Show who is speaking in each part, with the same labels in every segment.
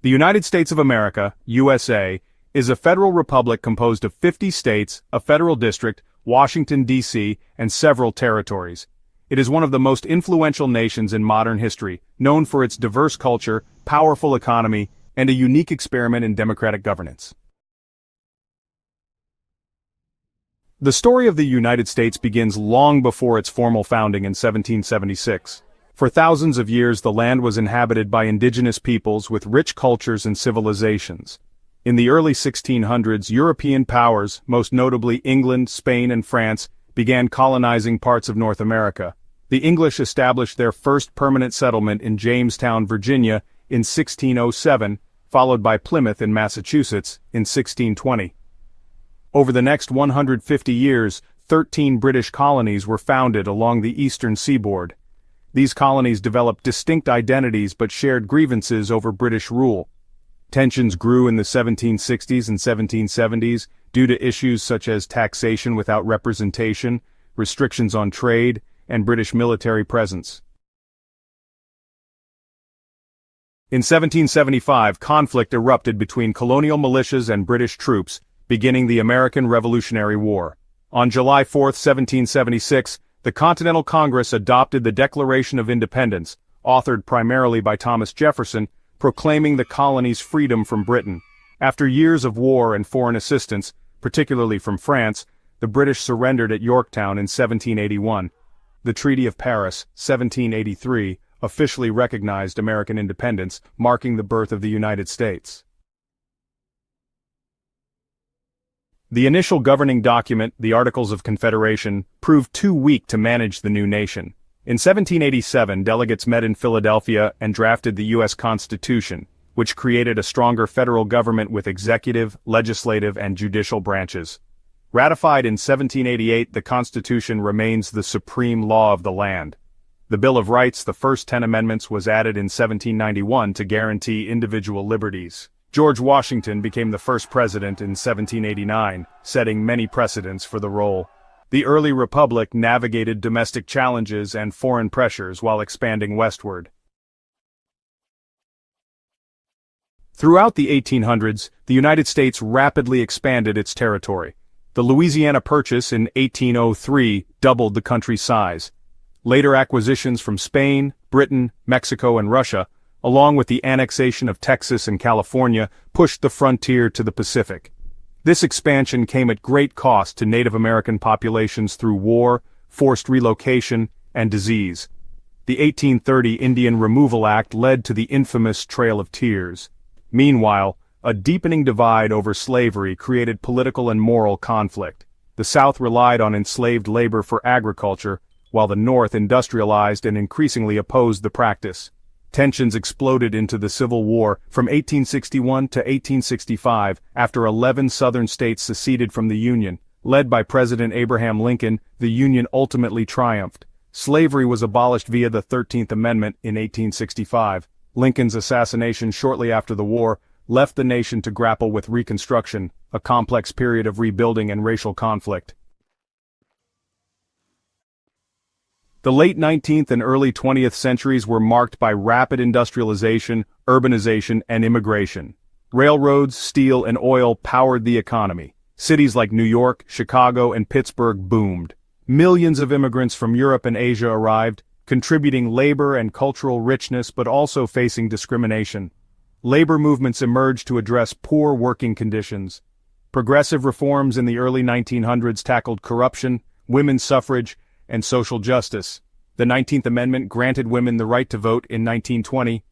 Speaker 1: The United States of America, USA, is a federal republic composed of 50 states, a federal district, Washington, D.C., and several territories. It is one of the most influential nations in modern history, known for its diverse culture, powerful economy, and a unique experiment in democratic governance. The story of the United States begins long before its formal founding in 1776. For thousands of years the land was inhabited by indigenous peoples with rich cultures and civilizations. In the early 1600s, European powers, most notably England, Spain, and France, began colonizing parts of North America. The English established their first permanent settlement in Jamestown, Virginia, in 1607, followed by Plymouth in Massachusetts in 1620. Over the next 150 years, 13 British colonies were founded along the eastern seaboard. These colonies developed distinct identities but shared grievances over British rule. Tensions grew in the 1760s and 1770s due to issues such as taxation without representation, restrictions on trade, and British military presence. In 1775, conflict erupted between colonial militias and British troops, beginning the American Revolutionary War. On July 4, 1776, the Continental Congress adopted the Declaration of Independence, authored primarily by Thomas Jefferson, proclaiming the colony's freedom from Britain. After years of war and foreign assistance, particularly from France, the British surrendered at Yorktown in 1781. The Treaty of Paris, 1783, officially recognized American independence, marking the birth of the United States. The initial governing document, the Articles of Confederation, proved too weak to manage the new nation. In 1787, delegates met in Philadelphia and drafted the U.S. Constitution, which created a stronger federal government with executive, legislative, and judicial branches. Ratified in 1788, the Constitution remains the supreme law of the land. The Bill of Rights, the first 10 amendments, was added in 1791 to guarantee individual liberties. George Washington became the first president in 1789, setting many precedents for the role. The early republic navigated domestic challenges and foreign pressures while expanding westward. Throughout the 1800s, the United States rapidly expanded its territory. The Louisiana Purchase in 1803 doubled the country's size. Later acquisitions from Spain, Britain, Mexico, and Russia, along with the annexation of Texas and California, pushed the frontier to the Pacific. This expansion came at great cost to Native American populations through war, forced relocation, and disease. The 1830 Indian Removal Act led to the infamous Trail of Tears. Meanwhile, a deepening divide over slavery created political and moral conflict. The South relied on enslaved labor for agriculture, while the North industrialized and increasingly opposed the practice. Tensions exploded into the Civil War from 1861 to 1865 after 11 Southern states seceded from the Union. Led by President Abraham Lincoln, the Union ultimately triumphed. Slavery was abolished via the 13th Amendment in 1865. Lincoln's assassination shortly after the war left the nation to grapple with Reconstruction, a complex period of rebuilding and racial conflict. The late 19th and early 20th centuries were marked by rapid industrialization, urbanization, and immigration. Railroads, steel, and oil powered the economy. Cities like New York, Chicago, and Pittsburgh boomed. Millions of immigrants from Europe and Asia arrived, contributing labor and cultural richness but also facing discrimination. Labor movements emerged to address poor working conditions. Progressive reforms in the early 1900s tackled corruption, women's suffrage, and social justice. The 19th Amendment granted women the right to vote in 1920.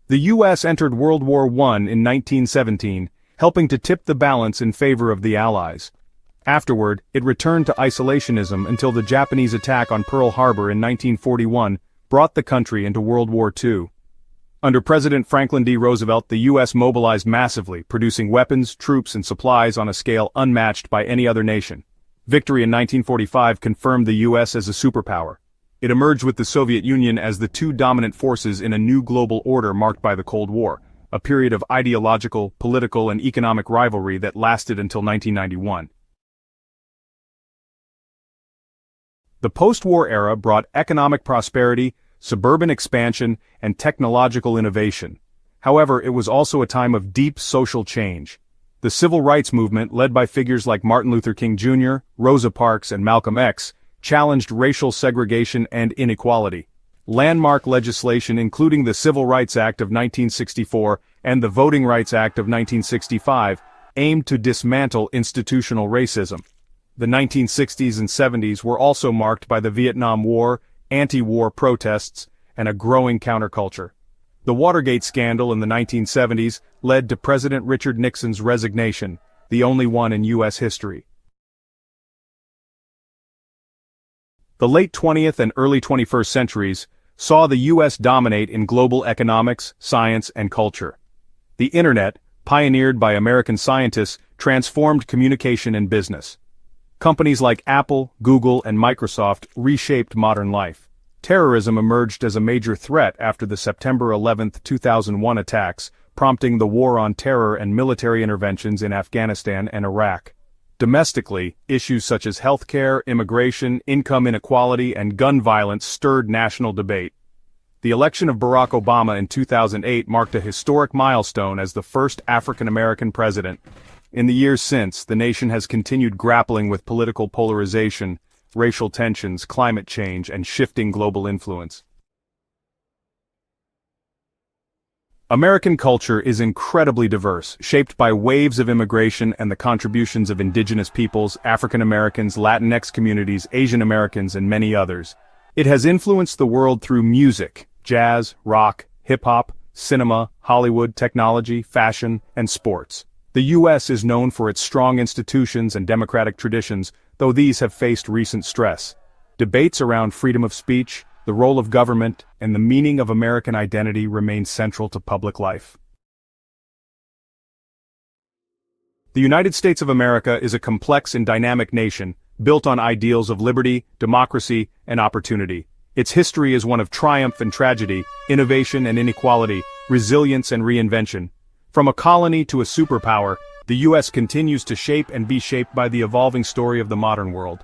Speaker 1: The U.S. entered World War I in 1917, helping to tip the balance in favor of the Allies. Afterward, it returned to isolationism until the Japanese attack on Pearl Harbor in 1941 brought the country into World War II. Under President Franklin D. Roosevelt, the U.S. mobilized massively, producing weapons, troops, and supplies on a scale unmatched by any other nation. Victory in 1945 confirmed the U.S. as a superpower. It emerged with the Soviet Union as the two dominant forces in a new global order marked by the Cold War, a period of ideological, political, and economic rivalry that lasted until 1991. The post-war era brought economic prosperity, suburban expansion, and technological innovation. However, it was also a time of deep social change. The civil rights movement, led by figures like Martin Luther King Jr., Rosa Parks, and Malcolm X, challenged racial segregation and inequality. Landmark legislation including the Civil Rights Act of 1964 and the Voting Rights Act of 1965 aimed to dismantle institutional racism. The 1960s and 70s were also marked by the Vietnam War, anti-war protests, and a growing counterculture. The Watergate scandal in the 1970s led to President Richard Nixon's resignation, the only one in U.S. history. The late 20th and early 21st centuries saw the U.S. dominate in global economics, science, and culture. The Internet, pioneered by American scientists, transformed communication and business. Companies like Apple, Google, and Microsoft reshaped modern life. Terrorism emerged as a major threat after the September 11, 2001 attacks, prompting the war on terror and military interventions in Afghanistan and Iraq. Domestically, issues such as healthcare, immigration, income inequality, and gun violence stirred national debate. The election of Barack Obama in 2008 marked a historic milestone as the first African-American president. In the years since, the nation has continued grappling with political polarization, racial tensions, climate change, and shifting global influence. American culture is incredibly diverse, shaped by waves of immigration and the contributions of indigenous peoples, African Americans, Latinx communities, Asian Americans, and many others. It has influenced the world through music, jazz, rock, hip-hop, cinema, Hollywood, technology, fashion, and sports. The U.S. is known for its strong institutions and democratic traditions, though these have faced recent stress. Debates around freedom of speech, the role of government, and the meaning of American identity remain central to public life. The United States of America is a complex and dynamic nation, built on ideals of liberty, democracy, and opportunity. Its history is one of triumph and tragedy, innovation and inequality, resilience and reinvention. From a colony to a superpower, the U.S. continues to shape and be shaped by the evolving story of the modern world.